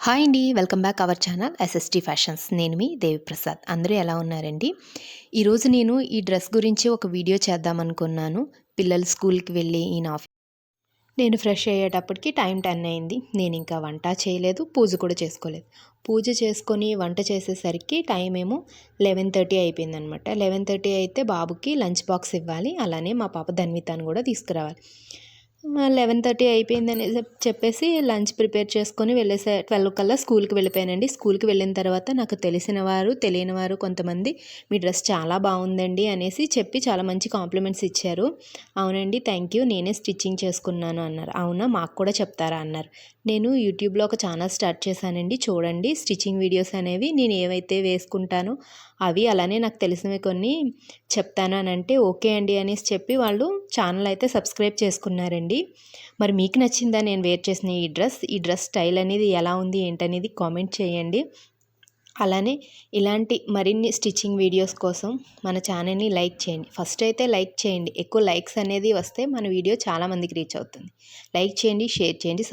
Hi అండి. Welcome back our channel SST fashions. నేను మీ దేవిప్రసాద్. అందరూ ఎలా ఉన్నారండి? ఈరోజు నేను ఈ డ్రెస్ గురించి ఒక వీడియో చేద్దామనుకున్నాను. పిల్లలు స్కూల్‌కి వెళ్ళి నేను ఫ్రెష్ అయ్యేటప్పటికి టైం 10 అయింది. నేను ఇంకా వంట చేయలేదు, పూజ కూడా చేసుకోలేదు. పూజ చేసుకొని వంట చేసేసరికి టైం ఏమో 11:30 అయిపోయిందనమాట. 11:30 అయితే బాబుకి లంచ్ బాక్స్ ఇవ్వాలి. అలానే మా పాప ధన్వితాను కూడా తీసుకురావాలి. 11:30 అయిపోయిందని చెప్పేసి లంచ్ ప్రిపేర్ చేసుకొని 12 కల్లా స్కూల్కి వెళ్ళిపోయానండి. స్కూల్కి వెళ్ళిన తర్వాత నాకు తెలిసిన వారు, తెలియని వారు కొంతమంది మీ డ్రెస్ చాలా బాగుందండి అనేసి చెప్పి చాలా మంచి కాంప్లిమెంట్స్ ఇచ్చారు. అవునండి, థ్యాంక్ యూ, నేనే స్టిచ్చింగ్ చేసుకున్నాను అన్నారు. అవునా, మాకు కూడా చెప్తారా అన్నారు. నేను యూట్యూబ్లో ఒక ఛానల్ స్టార్ట్ చేశానండి, చూడండి. స్టిచ్చింగ్ వీడియోస్ అనేవి నేను ఏవైతే వేసుకుంటానో అవి, అలానే నాకు తెలిసినవి కొన్ని చెప్తాను అని అంటే ఓకే అండి అనేసి చెప్పి వాళ్ళు ఛానల్ అయితే సబ్స్క్రైబ్ చేసుకున్నారండి. మరి మీకు నచ్చిందా నేను వేర్ చేసిన ఈ డ్రెస్ స్టైల్ అనేది ఎలా ఉంది ఏంటనేది కామెంట్ చేయండి. అలానే ఇలాంటి మరిన్ని స్టిచ్చింగ్ వీడియోస్ కోసం మన ఛానల్ని లైక్ చేయండి. ఫస్ట్ అయితే లైక్ చేయండి. ఎక్కువ లైక్స్ అనేది వస్తే మన వీడియో చాలామందికి రీచ్ అవుతుంది. లైక్ చేయండి, షేర్ చేయండి,